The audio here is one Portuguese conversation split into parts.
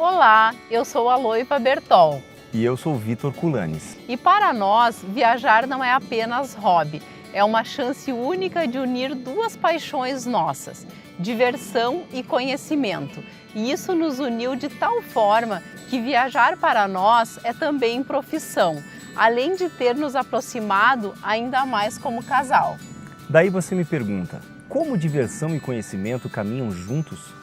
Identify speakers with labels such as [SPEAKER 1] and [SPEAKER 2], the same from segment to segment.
[SPEAKER 1] Olá, eu sou a Loipa Bertol.
[SPEAKER 2] E eu sou Vitor Culanes.
[SPEAKER 1] E para nós, viajar não é apenas hobby, é uma chance única de unir duas paixões nossas, diversão e conhecimento. E isso nos uniu de tal forma que viajar para nós é também profissão, além de ter nos aproximado ainda mais como casal.
[SPEAKER 2] Daí você me pergunta, como diversão e conhecimento caminham juntos?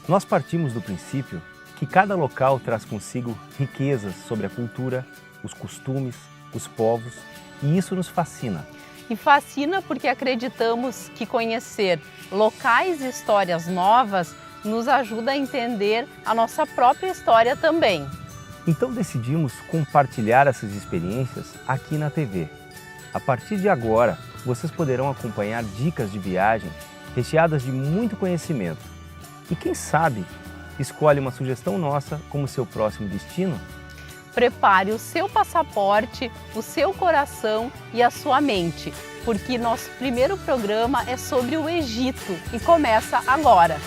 [SPEAKER 2] Nós partimos do princípio que cada local traz consigo riquezas sobre a cultura, os costumes, os povos, e isso nos fascina.
[SPEAKER 1] E fascina porque acreditamos que conhecer locais e histórias novas nos ajuda a entender a nossa própria história também.
[SPEAKER 2] Então decidimos compartilhar essas experiências aqui na TV. A partir de agora, vocês poderão acompanhar dicas de viagem recheadas de muito conhecimento. E quem sabe, escolhe uma sugestão nossa como seu próximo destino?
[SPEAKER 1] Prepare o seu passaporte, o seu coração e a sua mente, porque nosso primeiro programa é sobre o Egito e começa agora.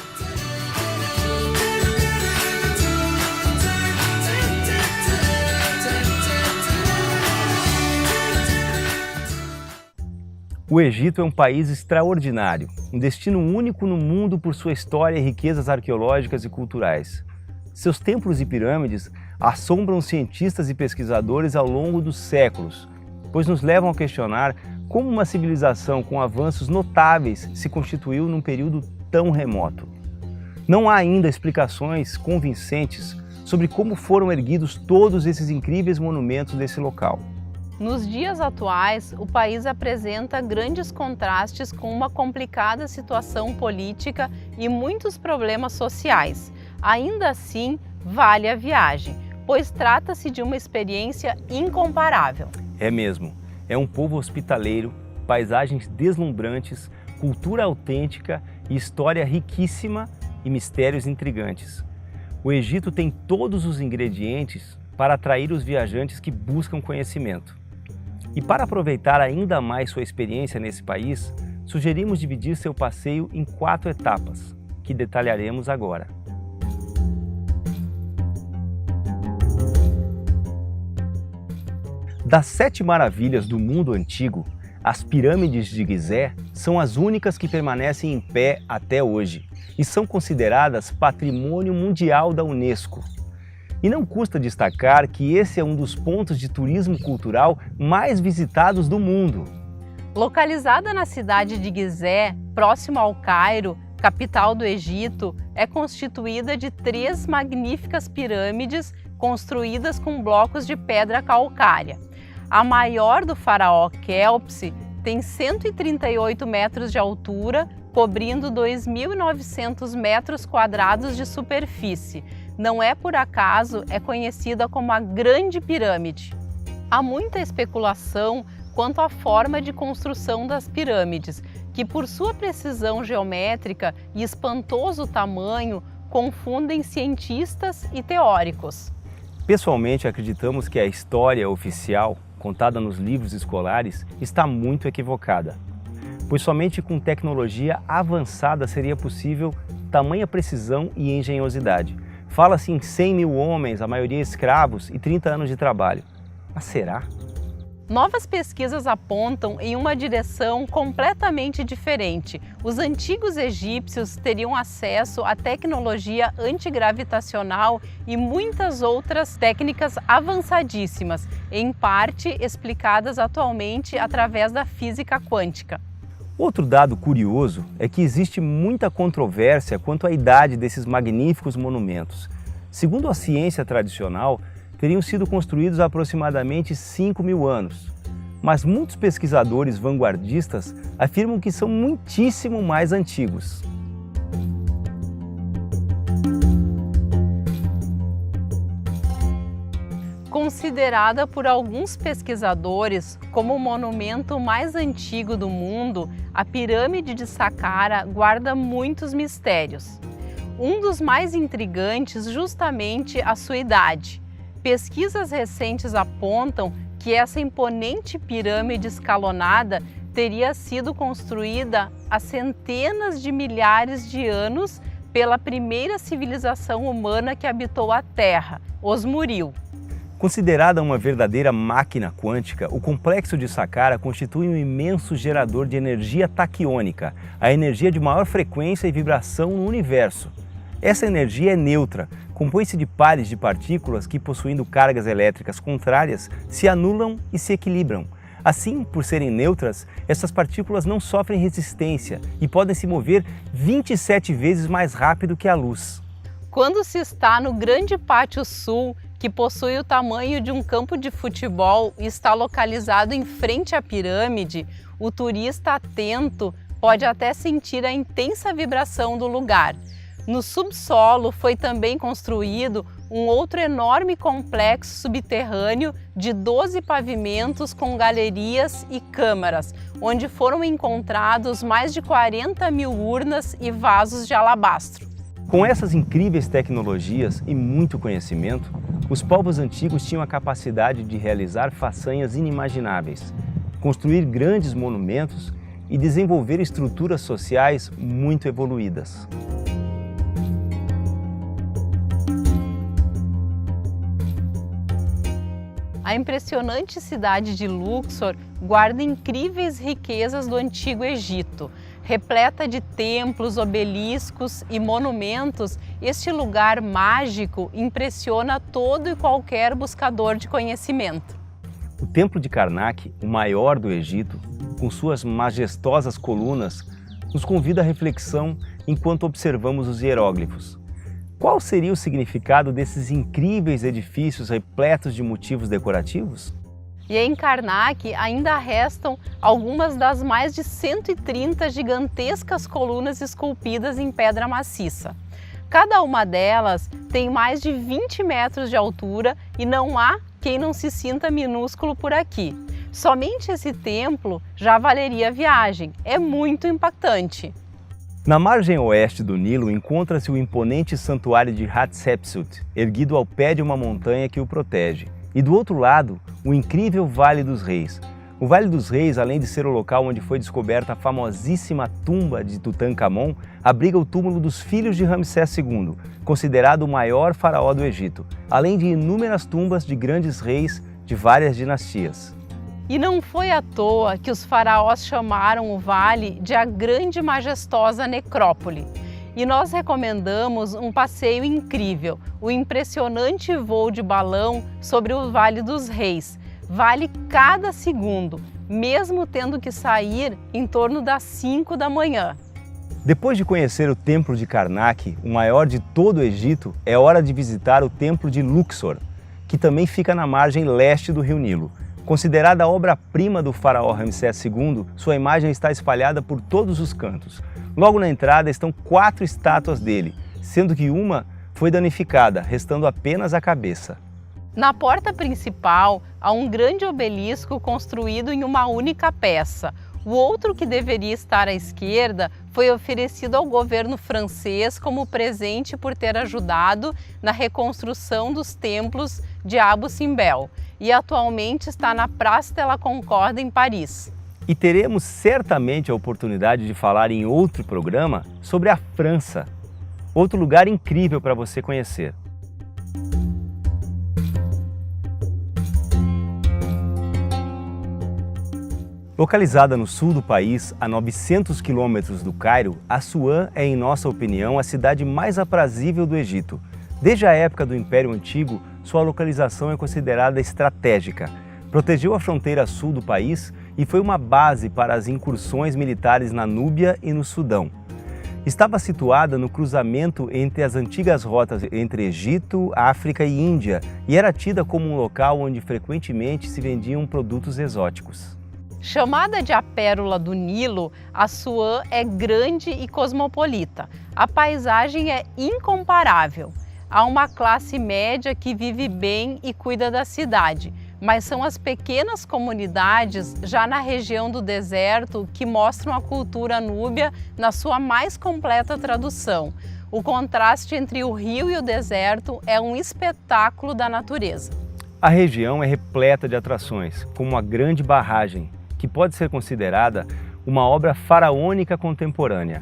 [SPEAKER 2] O Egito é um país extraordinário, um destino único no mundo por sua história e riquezas arqueológicas e culturais. Seus templos e pirâmides assombram cientistas e pesquisadores ao longo dos séculos, pois nos levam a questionar como uma civilização com avanços notáveis se constituiu num período tão remoto. Não há ainda explicações convincentes sobre como foram erguidos todos esses incríveis monumentos desse local.
[SPEAKER 1] Nos dias atuais, o país apresenta grandes contrastes com uma complicada situação política e muitos problemas sociais. Ainda assim, vale a viagem, pois trata-se de uma experiência incomparável.
[SPEAKER 2] É mesmo. É um povo hospitaleiro, paisagens deslumbrantes, cultura autêntica e história riquíssima e mistérios intrigantes. O Egito tem todos os ingredientes para atrair os viajantes que buscam conhecimento. E para aproveitar ainda mais sua experiência nesse país, sugerimos dividir seu passeio em 4 etapas, que detalharemos agora. Das 7 maravilhas do mundo antigo, as pirâmides de Gizé são as únicas que permanecem em pé até hoje e são consideradas Patrimônio Mundial da Unesco. E não custa destacar que esse é um dos pontos de turismo cultural mais visitados do mundo.
[SPEAKER 1] Localizada na cidade de Gizé, próximo ao Cairo, capital do Egito, é constituída de 3 magníficas pirâmides construídas com blocos de pedra calcária. A maior do faraó Quéops tem 138 metros de altura, cobrindo 2.900 metros quadrados de superfície. Não é por acaso, é conhecida como a Grande Pirâmide. Há muita especulação quanto à forma de construção das pirâmides, que por sua precisão geométrica e espantoso tamanho, confundem cientistas e teóricos.
[SPEAKER 2] Pessoalmente, acreditamos que a história oficial, contada nos livros escolares, está muito equivocada, pois somente com tecnologia avançada seria possível tamanha precisão e engenhosidade. Fala-se em 100 mil homens, a maioria escravos, e 30 anos de trabalho. Mas será?
[SPEAKER 1] Novas pesquisas apontam em uma direção completamente diferente. Os antigos egípcios teriam acesso à tecnologia antigravitacional e muitas outras técnicas avançadíssimas, em parte explicadas atualmente através da física quântica.
[SPEAKER 2] Outro dado curioso é que existe muita controvérsia quanto à idade desses magníficos monumentos. Segundo a ciência tradicional, teriam sido construídos há aproximadamente 5 mil anos. Mas muitos pesquisadores vanguardistas afirmam que são muitíssimo mais antigos.
[SPEAKER 1] Considerada por alguns pesquisadores como o monumento mais antigo do mundo, a Pirâmide de Saqqara guarda muitos mistérios. Um dos mais intrigantes justamente a sua idade. Pesquisas recentes apontam que essa imponente pirâmide escalonada teria sido construída há centenas de milhares de anos pela primeira civilização humana que habitou a Terra, os Muril.
[SPEAKER 2] Considerada uma verdadeira máquina quântica, o complexo de Saqqara constitui um imenso gerador de energia taquiônica, a energia de maior frequência e vibração no universo. Essa energia é neutra, compõe-se de pares de partículas que, possuindo cargas elétricas contrárias, se anulam e se equilibram. Assim, por serem neutras, essas partículas não sofrem resistência e podem se mover 27 vezes mais rápido que a luz.
[SPEAKER 1] Quando se está no Grande Pátio Sul, que possui o tamanho de um campo de futebol e está localizado em frente à pirâmide, o turista atento pode até sentir a intensa vibração do lugar. No subsolo foi também construído um outro enorme complexo subterrâneo de 12 pavimentos com galerias e câmaras, onde foram encontrados mais de 40 mil urnas e vasos de alabastro.
[SPEAKER 2] Com essas incríveis tecnologias e muito conhecimento, os povos antigos tinham a capacidade de realizar façanhas inimagináveis, construir grandes monumentos e desenvolver estruturas sociais muito evoluídas.
[SPEAKER 1] A impressionante cidade de Luxor guarda incríveis riquezas do Antigo Egito. Repleta de templos, obeliscos e monumentos, este lugar mágico impressiona todo e qualquer buscador de conhecimento.
[SPEAKER 2] O Templo de Karnak, o maior do Egito, com suas majestosas colunas, nos convida à reflexão enquanto observamos os hieróglifos. Qual seria o significado desses incríveis edifícios repletos de motivos decorativos?
[SPEAKER 1] E em Karnak ainda restam algumas das mais de 130 gigantescas colunas esculpidas em pedra maciça. Cada uma delas tem mais de 20 metros de altura e não há quem não se sinta minúsculo por aqui. Somente esse templo já valeria a viagem, é muito impactante.
[SPEAKER 2] Na margem oeste do Nilo encontra-se o imponente santuário de Hatshepsut, erguido ao pé de uma montanha que o protege. E do outro lado, o incrível Vale dos Reis. O Vale dos Reis, além de ser o local onde foi descoberta a famosíssima tumba de Tutankhamon, abriga o túmulo dos filhos de Ramsés II, considerado o maior faraó do Egito, além de inúmeras tumbas de grandes reis de várias dinastias.
[SPEAKER 1] E não foi à toa que os faraós chamaram o vale de a Grande e Majestosa Necrópole. E nós recomendamos um passeio incrível, o impressionante voo de balão sobre o Vale dos Reis. Vale cada segundo, mesmo tendo que sair em torno das 5 da manhã.
[SPEAKER 2] Depois de conhecer o Templo de Karnak, o maior de todo o Egito, é hora de visitar o Templo de Luxor, que também fica na margem leste do Rio Nilo. Considerada a obra-prima do faraó Ramsés II, sua imagem está espalhada por todos os cantos. Logo na entrada estão 4 estátuas dele, sendo que uma foi danificada, restando apenas a cabeça.
[SPEAKER 1] Na porta principal há um grande obelisco construído em uma única peça. O outro, que deveria estar à esquerda, foi oferecido ao governo francês como presente por ter ajudado na reconstrução dos templos de Abu Simbel e atualmente está na Praça de la Concorde, em Paris.
[SPEAKER 2] E teremos certamente a oportunidade de falar em outro programa sobre a França, outro lugar incrível para você conhecer. Localizada no sul do país, a 900 quilômetros do Cairo, Assuã é, em nossa opinião, a cidade mais aprazível do Egito. Desde a época do Império Antigo, sua localização é considerada estratégica. Protegeu a fronteira sul do país e foi uma base para as incursões militares na Núbia e no Sudão. Estava situada no cruzamento entre as antigas rotas entre Egito, África e Índia e era tida como um local onde frequentemente se vendiam produtos exóticos.
[SPEAKER 1] Chamada de a Pérola do Nilo, Assuã é grande e cosmopolita. A paisagem é incomparável. Há uma classe média que vive bem e cuida da cidade, mas são as pequenas comunidades já na região do deserto que mostram a cultura núbia na sua mais completa tradução. O contraste entre o rio e o deserto é um espetáculo da natureza.
[SPEAKER 2] A região é repleta de atrações, como a Grande Barragem, que pode ser considerada uma obra faraônica contemporânea.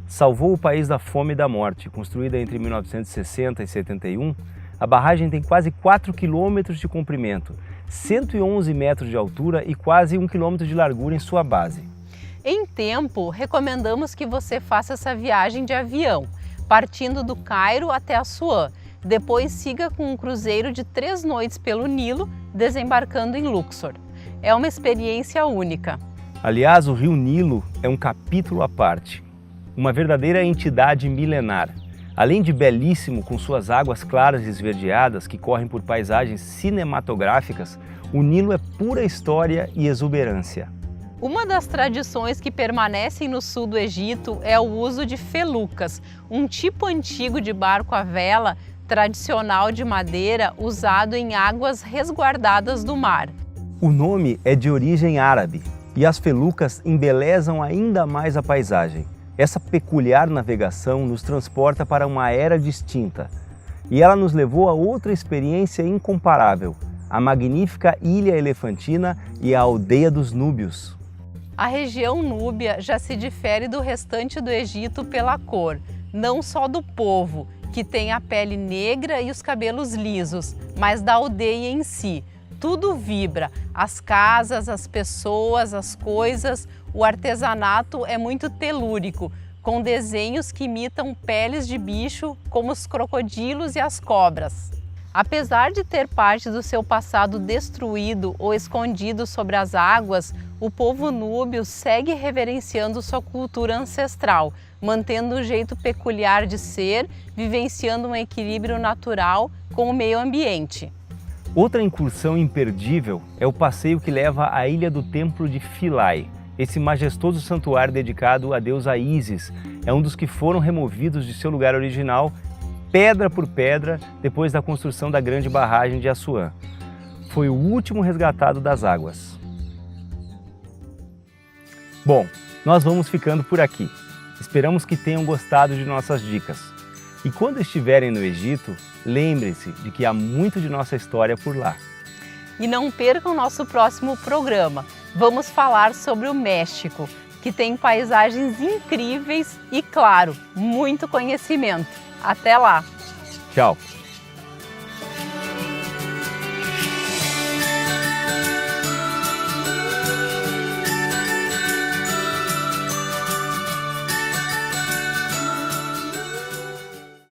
[SPEAKER 2] salvou o país da fome e da morte. Construída entre 1960 e 71, a barragem tem quase 4 quilômetros de comprimento, 111 metros de altura e quase 1 quilômetro de largura em sua base.
[SPEAKER 1] Em tempo, recomendamos que você faça essa viagem de avião, partindo do Cairo até Assuã. Depois siga com um cruzeiro de 3 noites pelo Nilo, desembarcando em Luxor. É uma experiência única.
[SPEAKER 2] Aliás, o rio Nilo é um capítulo à parte, uma verdadeira entidade milenar. Além de belíssimo, com suas águas claras e esverdeadas que correm por paisagens cinematográficas, o Nilo é pura história e exuberância.
[SPEAKER 1] Uma das tradições que permanecem no sul do Egito é o uso de felucas, um tipo antigo de barco à vela tradicional de madeira usado em águas resguardadas do mar.
[SPEAKER 2] O nome é de origem árabe e as felucas embelezam ainda mais a paisagem. Essa peculiar navegação nos transporta para uma era distinta e ela nos levou a outra experiência incomparável, a magnífica Ilha Elefantina e a Aldeia dos Núbios.
[SPEAKER 1] A região núbia já se difere do restante do Egito pela cor, não só do povo, que tem a pele negra e os cabelos lisos, mas da aldeia em si. Tudo vibra, as casas, as pessoas, as coisas, o artesanato é muito telúrico, com desenhos que imitam peles de bicho, como os crocodilos e as cobras. Apesar de ter parte do seu passado destruído ou escondido sobre as águas, o povo núbio segue reverenciando sua cultura ancestral, mantendo um jeito peculiar de ser, vivenciando um equilíbrio natural com o meio ambiente.
[SPEAKER 2] Outra incursão imperdível é o passeio que leva à ilha do Templo de Philae. Esse majestoso santuário dedicado à deusa Ísis é um dos que foram removidos de seu lugar original, pedra por pedra, depois da construção da grande barragem de Assuã. Foi o último resgatado das águas. Bom, nós vamos ficando por aqui. Esperamos que tenham gostado de nossas dicas. E quando estiverem no Egito, lembrem-se de que há muito de nossa história por lá.
[SPEAKER 1] E não percam nosso próximo programa. Vamos falar sobre o México, que tem paisagens incríveis e, claro, muito conhecimento. Até lá!
[SPEAKER 2] Tchau!